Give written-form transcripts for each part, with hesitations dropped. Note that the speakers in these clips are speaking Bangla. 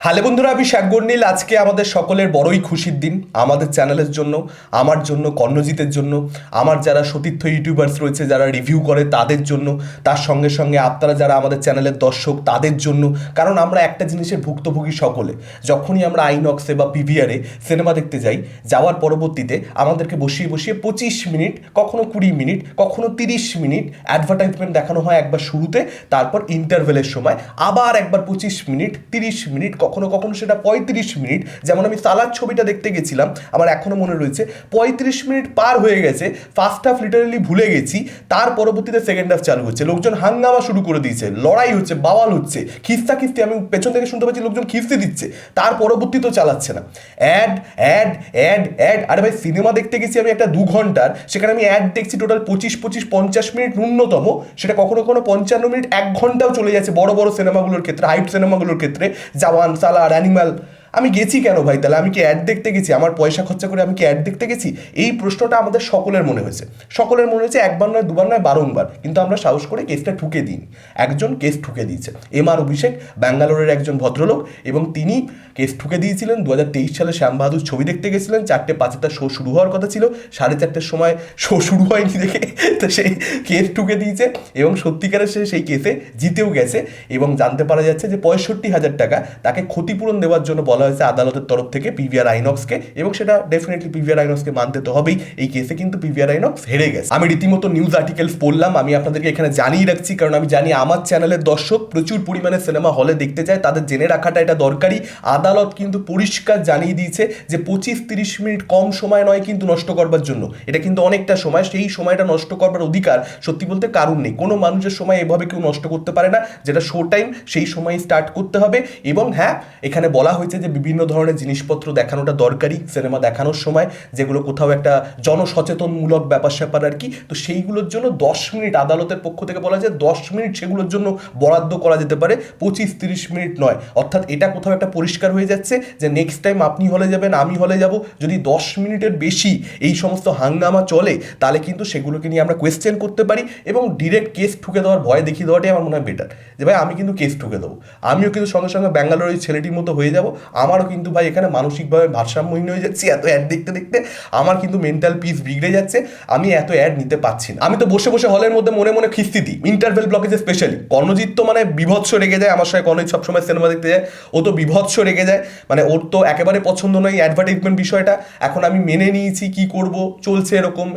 হ্যালো বন্ধুরা, আমি শাকগর্নীল। আজকে আমাদের সকলের বড়ই খুশির দিন। আমাদের চ্যানেলের জন্য, আমার জন্য, কর্ণজিতের জন্য, আমার যারা সতীর্থ ইউটিউবার্স রয়েছে যারা রিভিউ করে তাদের জন্য, তার সঙ্গে সঙ্গে আপনারা যারা আমাদের চ্যানেলের দর্শক তাদের জন্য। কারণ আমরা একটা জিনিসের ভুক্তভোগী সকলে। যখনই আমরা আইনক্সে বা পিভিআরে সিনেমা দেখতে যাই, যাওয়ার পরবর্তীতে আমাদেরকে বসিয়ে বসিয়ে 25 মিনিট, কখনো 20 মিনিট, কখনো 30 মিনিট অ্যাডভার্টাইজমেন্ট দেখানো হয় একবার শুরুতে, তারপর ইন্টারভেলের সময় আবার একবার 25 মিনিট, 30 মিনিট, কখনো কখনো সেটা 35 মিনিট। যেমন আমি সালাদ ছবিটা দেখতে গেছিলাম, আমার এখনো মনে রয়েছে 35 মিনিট পার হয়ে গেছে, ফার্স্ট হাফ লিটারালি ভুলে গেছি, তার পরবর্তীতে সেকেন্ড হাফ চালু হচ্ছে, লোকজন হাঙ্গামা শুরু করে দিয়েছে, লড়াই হচ্ছে, বাওয়াল হচ্ছে, খিস্তা খিস্তি, আমি পেছন থেকে শুনতে পাচ্ছি লোকজন খিস্তি দিচ্ছে, তার পরবর্তীতেও চালাচ্ছে না, অ্যাড অ্যাড অ্যাড অ্যাড। আরে ভাই, সিনেমা দেখতে গেছি আমি একটা 2 ঘন্টার, সেখানে আমি অ্যাড দেখছি টোটাল 25-50 মিনিট ন্যূনতম, সেটা কখনো কখনো 55 মিনিট, 1 ঘন্টাও চলে যাচ্ছে বড় বড় সিনেমাগুলোর ক্ষেত্রে, হাইপ সিনেমাগুলোর ক্ষেত্রে, জওয়ান, সালার, অ্যানিমাল। আমি গেছি কেন ভাই? তাহলে আমি কি অ্যাড দেখতে গেছি? আমার পয়সা খরচা করে আমি কি অ্যাড দেখতে গেছি? এই প্রশ্নটা আমাদের সকলের মনে হয়েছে, সকলের মনে হয়েছে, একবার নয়, দুবার নয়, বারংবার। কিন্তু আমরা সাহস করে কেসটা ঠুকে দিই। একজন কেস ঠুকে দিয়েছে, এম.আর. অভিষেক, ব্যাঙ্গালোরের একজন ভদ্রলোক, এবং তিনি কেস ঠুকে দিয়েছিলেন। 2023 সালে শ্যাম বাহাদুর ছবি দেখতে গেছিলেন, 4:05 তার শো শুরু হওয়ার কথা ছিল, 4:30টার সময় শো শুরু হয়নি দেখে তো সেই কেস ঠুকে দিয়েছে, এবং সত্যিকারের সে সেই কেসে জিতেও গেছে। এবং জানতে পারা যাচ্ছে যে 65,000 টাকা তাকে ক্ষতিপূরণ দেওয়ার জন্য বলা হয়েছে আদালতের তরফ থেকে পিভিআর আইনক্সকে, এবং সেটা ডেফিনেটলি পিভিআর আইনক্সকে মানতে তো হবেই। এই কেসে কিন্তু পিভিআর আইনক্স হেরে গেছে। আমি রীতিমতো নিউজ আর্টিকেলস পড়লাম, আমি আপনাদেরকে এখানে জানিয়ে রাখছি, কারণ আমি জানি আমার চ্যানেলের দর্শক প্রচুর পরিমাণে সিনেমা হলে দেখতে চায়, তাদের জেনে রাখাটা এটা দরকারি। আদালত কিন্তু পরিষ্কার জানিয়ে দিয়েছে যে 25-30 মিনিট কম সময় নয় কিন্তু নষ্ট করবার জন্য, এটা কিন্তু অনেকটা সময়, সেই সময়টা নষ্ট করবার অধিকার সত্যি বলতে কারণ নেই। কোনো মানুষের সময় এভাবে কেউ নষ্ট করতে পারে না, যেটা শো টাইম সেই সময় স্টার্ট করতে হবে। এবং হ্যাঁ, এখানে বলা হয়েছে যে বিভিন্ন ধরনের জিনিসপত্র দেখানোটা দরকারি সিনেমা দেখানোর সময়, যেগুলো কোথাও একটা জনসচেতনমূলক ব্যাপার স্যাপার আর কি, তো সেইগুলোর জন্য 10 মিনিট আদালতের পক্ষ থেকে বলা যায় 10 মিনিট সেগুলোর জন্য বরাদ্দ করা যেতে পারে, 25-30 মিনিট নয়। অর্থাৎ এটা কোথাও একটা পরিষ্কার হয়ে যাচ্ছে যে নেক্সট টাইম আপনি হলে যাবেন, আমি হলে যাব, যদি 10 মিনিটের বেশি এই সমস্ত হাঙ্গামা চলে, তাহলে কিন্তু সেগুলোকে নিয়ে আমরা কোয়েশ্চেন করতে পারি, এবং ডিরেক্ট কেস ঠুকে দেওয়ার ভয় দেখিয়ে দেওয়াটাই আমার মনে হয় বেটার। যে ভাই আমি কিন্তু কেস ঠুকে দেবো, আমিও কিন্তু সঙ্গে সঙ্গে ব্যাঙ্গালোরের ছেলেটির মতো হয়ে যাব, আমারও কিন্তু ভাই এখানে মানসিকভাবে ভারসাম্যহীন হয়ে যাচ্ছি এত অ্যাড দেখতে দেখতে, আমার কিন্তু মেন্টাল পিস বিগড়ে যাচ্ছে, আমি এত অ্যাড নিতে পারছি না। আমি তো বসে বসে হলের মধ্যে মনে মনে খিস্তি দিই, ইন্টারভেল ব্লকেজে স্পেশালি। কর্ণজিৎ তো মানে বিভৎস রেগে যায় আমার সঙ্গে, কর্ণজিৎ সবসময় সিনেমা দেখতে যায়, ও তো বিভৎস রেগে যায়, মানে ওর তো একেবারে পছন্দ নয় অ্যাডভার্টাইজমেন্ট বিষয়টা। এখন আমি মেনে নিয়েছি, কি করব, চলছে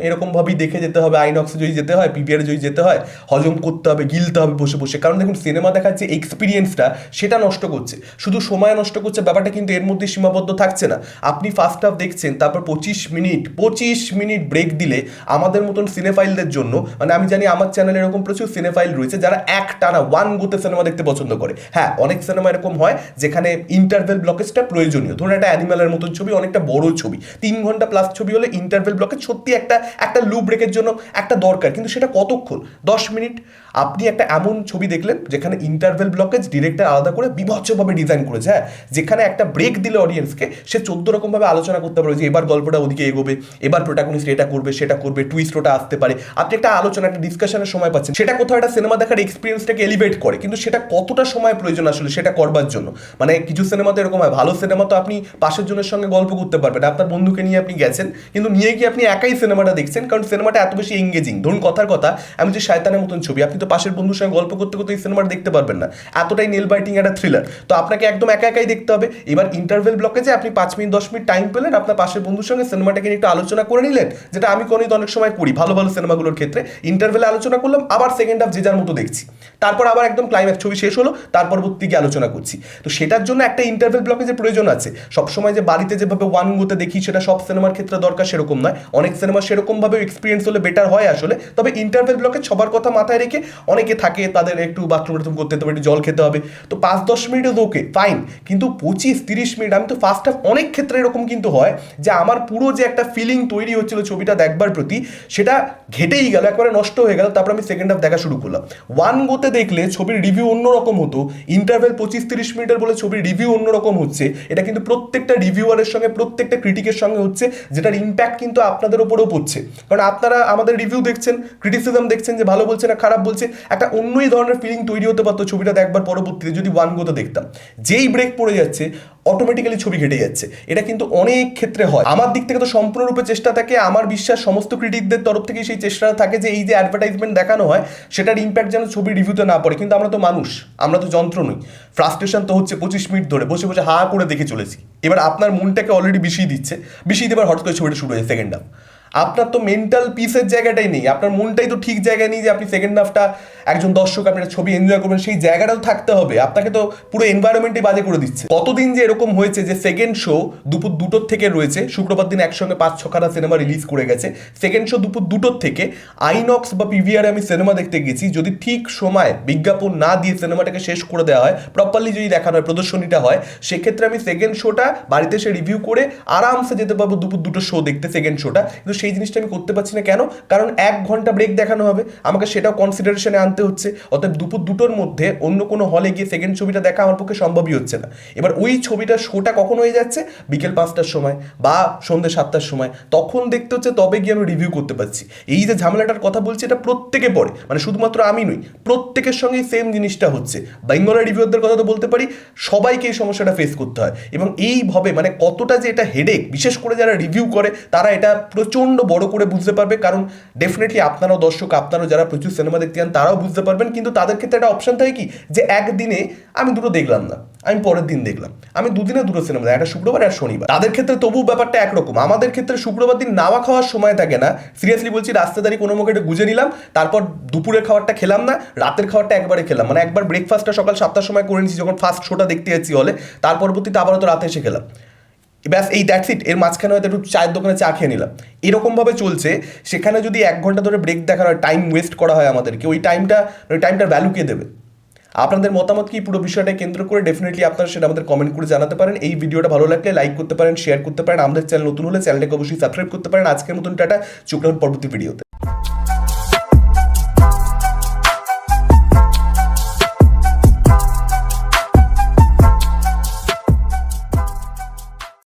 এরকমভাবেই দেখে যেতে হবে। আইনক্সে যদি যেতে হয়, পিভিআরে যদি যেতে হয়, হজম করতে হবে, গিলতে হবে বসে বসে। কারণ দেখুন, সিনেমা দেখার যে এক্সপিরিয়েন্সটা সেটা নষ্ট করছে, শুধু সময় নষ্ট করছে, ব্যাপারটা কিন্তু এর মধ্যে সীমাবদ্ধ থাকছে না। আপনি ফার্স্ট হাফ দেখছেন, তারপর 25 মিনিট ব্রেক দিলে আমাদের মতন সিনেফাইলদের জন্য, মানে আমি জানি আমার চ্যানেলে এরকম প্রচুর সিনেফাইল রয়েছে যারা একটানা ওয়ান গোতে সিনেমা দেখতে পছন্দ করে। হ্যাঁ, অনেক সিনেমা এরকম হয় যেখানে ইন্টারভেল ব্লকেজটা প্রয়োজনীয়। ধরুন একটা অ্যানিমালের মতন ছবি, অনেকটা বড় ছবি, 3 ঘন্টা প্লাস ছবি হলে ইন্টারভেল ব্লকেজ সত্যি একটা লুপ ব্রেকের জন্য একটা দরকার, কিন্তু সেটা কতক্ষণ? 10 মিনিট। আপনি একটা এমন ছবি দেখলেন যেখানে ইন্টারভেল ব্লকেজ ডিরেক্টর আলাদা করে বিভৎসভাবে ডিজাইন করেছে, হ্যাঁ, যেখানে একটা ব্রেক দিলে অডিয়েন্সকে সে 14 রকমভাবে আলোচনা করতে পারে যে এবার গল্পটা ওদিকে এগোবে, এবার প্রোটাগনিস্ট এটা করবে, সেটা করবে, টুইস্ট ওটা আসতে পারে। আপনি একটা আলোচনা, একটা ডিসকাশনের সময় পাচ্ছেন, সেটা কোথাও একটা সিনেমা দেখার এক্সপিরিয়েন্সটাকে এলিভেট করে। কিন্তু সেটা কতটা সময় প্রয়োজন আসলে সেটা করবার জন্য? মানে কিছু সিনেমাতে এরকম হয়, ভালো সিনেমা তো আপনি পাশের জনের সঙ্গে গল্প করতে পারবেন, আপনার বন্ধুকে নিয়ে আপনি গেছেন, কিন্তু নিয়ে গিয়ে আপনি একাই সিনেমাটা দেখছেন, কারণ সিনেমাটা এত বেশি এঙ্গেজিং। ধরুন কথার কথা, আমি যে শয়তানের মতন ছবি, আপনি তো পাশের বন্ধুর সঙ্গে গল্প করতে করতে এই সিনেমাটা দেখতে পারবেন না, এতটাই নেল বাইটিং একটা থ্রিলার, তো আপনাকে একদম একা একাই দেখতে হবে। এবার ইন্টারভেল ব্লকেজে আপনি 5 মিনিট 10 মিনিট টাইম পেলেন, আপনার পাশের বন্ধুর সঙ্গে সিনেমাটাকে নিয়ে একটু আলোচনা করে নিলেন, যেটা আমি কোনোদিন অনেক সময় করি ভালো ভালো সিনেমাগুলোর ক্ষেত্রে। ইন্টারভেলে আলোচনা করলাম, আবার সেকেন্ড হাফ যে যার মতো দেখছি, তারপর আবার একদম ক্লাইম্যাক্স ছবি শেষ হলো, তারপর গিয়ে আলোচনা করছি। তো সেটার জন্য একটা ইন্টারভেল ব্লকেজের প্রয়োজন আছে। সবসময় যে বাড়িতে যেভাবে ওয়ান গোতে দেখি সেটা সব সিনেমার ক্ষেত্রে দরকার সেরকম নয়, অনেক সিনেমা সেরকমভাবে এক্সপিরিয়েন্স হলে বেটার হয় আসলে। তবে ইন্টারভেল ব্লকে সবার কথা মাথায় রেখে, অনেকে থাকে তাদের একটু বাথরুম করতে হবে, একটু জল খেতে হবে, তো 5-10 মিনিট ইজ ওকে, ফাইন, কিন্তু 25-30 মিনিট, আমি তো ফার্স্ট হাফ অনেক ক্ষেত্রে এরকম কিন্তু হয় যে আমার পুরো যে একটা ফিলিং তৈরি হচ্ছিল ছবিটা দেখবার প্রতি সেটা ঘেটেই গেল, একবারে নষ্ট হয়ে গেল। তারপর আমি সেকেন্ড হাফ দেখা শুরু করলাম। ওয়ান গোতে দেখলে ছবির রিভিউ অন্যরকম হতো, ইন্টারভেল 25-30 মিনিটের বলে ছবির রিভিউ অন্যরকম হচ্ছে। এটা কিন্তু প্রত্যেকটা রিভিউয়ারের সঙ্গে, প্রত্যেকটা ক্রিটিকের সঙ্গে হচ্ছে, যেটার ইম্প্যাক্ট কিন্তু আপনাদের ওপরেও পড়ছে। কারণ আপনারা আমাদের রিভিউ দেখছেন, ক্রিটিসিজম দেখছেন যে ভালো বলছে না খারাপ বলছে, একটা অন্যই ধরনের ফিলিং তৈরি হতে পারতো ছবিটা দেখবার পরবর্তীতে যদি ওয়ান গোতে দেখতাম। যেই ব্রেক পড়ে যাচ্ছে অটোমেটিক্যালি ছবি ঘেটে যাচ্ছে। এটা কিন্তু অনেক ক্ষেত্রে হয়। আমার দিক থেকে তো সম্পূর্ণরূপে চেষ্টা থাকে, আমার বিশ্বাস সমস্ত ক্রিটিকদের তরফ থেকে সেই চেষ্টাটা থাকে যে এই যে অ্যাডভার্টাইজমেন্ট দেখানো হয় সেটার ইম্প্যাক্ট যেন ছবির রিভিউতে না পড়ে। কিন্তু আমরা তো মানুষ, আমরা তো যন্ত্র নই। ফ্রাস্ট্রেশন তো হচ্ছে 25 মিনিট ধরে বসে বসে হা করে দেখে চলেছি। এবার আপনার মনটাকে অলরেডি বিষিয়ে দিচ্ছে, বিষিয়ে দেবার হঠাৎ করে ছবিটা শুরু হয়েছে সেকেন্ড হাফ। আপনার তো মেন্টাল পিসের জায়গাটাই নেই, আপনার মনটাই তো ঠিক জায়গায় নেই যে আপনি সেকেন্ড হাফটা একজন দর্শক আপনি ছবি এনজয় করবেন, সেই জায়গাটাও থাকতে হবে। আপনাকে তো পুরো এনভায়রনমেন্টই বাজে করে দিচ্ছে। কতদিন যে এরকম হয়েছে যে সেকেন্ড শো দুপুর 2টোর থেকে রয়েছে, শুক্রবার দিন একসঙ্গে 5-6খানা সিনেমা রিলিজ করে গেছে। সেকেন্ড শো দুপুর 2টোর থেকে আইনক্স বা পিভিআরে আমি সিনেমা দেখতে গেছি, যদি ঠিক সময় বিজ্ঞাপন না দিয়ে সিনেমাটাকে শেষ করে দেওয়া হয়, প্রপারলি যদি দেখানো হয়, প্রদর্শনীটা হয়, সেক্ষেত্রে আমি সেকেন্ড শোটা বাড়িতে এসে রিভিউ করে আরামসে যেতে পারবো দুপুর 2টোর শো দেখতে সেকেন্ড শোটা। কিন্তু সেই জিনিসটা আমি করতে পারছি না। কেন? কারণ 1 ঘন্টা ব্রেক দেখানো হবে, আমাকে সেটাও কনসিডারেশনে আনতে হচ্ছে। অতএব দুপুর 2টোর মধ্যে অন্য কোনো হলে গিয়ে সেকেন্ড ছবিটা দেখা আমার পক্ষে সম্ভবই হচ্ছে না। এবার ওই ছবিটা শোটা কখন হয়ে যাচ্ছে? বিকেল 5টার সময় বা সন্ধ্যে 7টার সময়, তখন দেখতে হচ্ছে, তবে গিয়ে আমি রিভিউ করতে পারছি। এই যে ঝামেলাটার কথা বলছি এটা প্রত্যেকে পড়ে, মানে শুধুমাত্র আমি নই, প্রত্যেকের সঙ্গেই সেম জিনিসটা হচ্ছে। বেঙ্গলের রিভিউয়ারদের কথা তো বলতে পারি, সবাইকে এই সমস্যাটা ফেস করতে হয়। এবং এইভাবে মানে কতটা যে এটা হেডেক, বিশেষ করে যারা রিভিউ করে তারা এটা প্রচণ্ড বড় করে বুঝতে পারবে। কারণ ডেফিনেটলি আপনারাও দর্শক, আপনারাও যারা প্রচুর সিনেমা দেখতে যান তারাও বুঝতে পারবেন। কিন্তু তাদের ক্ষেত্রে একটা অপশন থাকে কি, যে একদিনে আমি দুটো দেখলাম না, আমি পরের দিন দেখলাম, আমি দুদিনে দুটো সিনেমা, একটা শুক্রবার আর শনিবার। তাদের ক্ষেত্রে তবু ব্যাপারটা একরকম। আমাদের ক্ষেত্রে শুক্রবার দিন নাওয়া খাওয়ার সময় থাকে না, সিরিয়াসলি বলছি, রাস্তা দাঁড়িয়ে কোনো মুখে এটা গুজে নিলাম, তারপর দুপুরের খাবারটা খেলাম না, রাতের খাবারটা একবারে খেলাম। মানে একবার ব্রেকফাস্টটা সকাল 7টার সময় করে নিয়েছি যখন ফার্স্ট শোটা দেখতে যাচ্ছি হলে, তার পরবর্তীতে আবারও তো রাতে এসে খেলাম, ব্যাস এই দ্যাটস ইট। এর মাঝখানে হয়তো একটু চায়ের দোকানে চা খেয়ে নিলাম, এরকমভাবে চলছে। সেখানে যদি 1 ঘন্টা ধরে ব্রেক দেখানো হয়, টাইম ওয়েস্ট করা হয় আমাদেরকে, ওই টাইমটার ভ্যালু কে দেবে? আপনাদের মতামত কি পুরো বিষয়টা কেন্দ্র করে? ডেফিনেটলি আপনারা সেটা আমাদের কমেন্ট করে জানাতে পারেন। এই ভিডিওটা ভালো লাগলে লাইক করতে পারেন, শেয়ার করতে পারেন। আমাদের চ্যানেল নতুন হলে চ্যানেলটাকে অবশ্যই সাবস্ক্রাইব করতে পারেন। আজকের মতন টাটা, চোখ রাখুন পরবর্তী ভিডিওতে।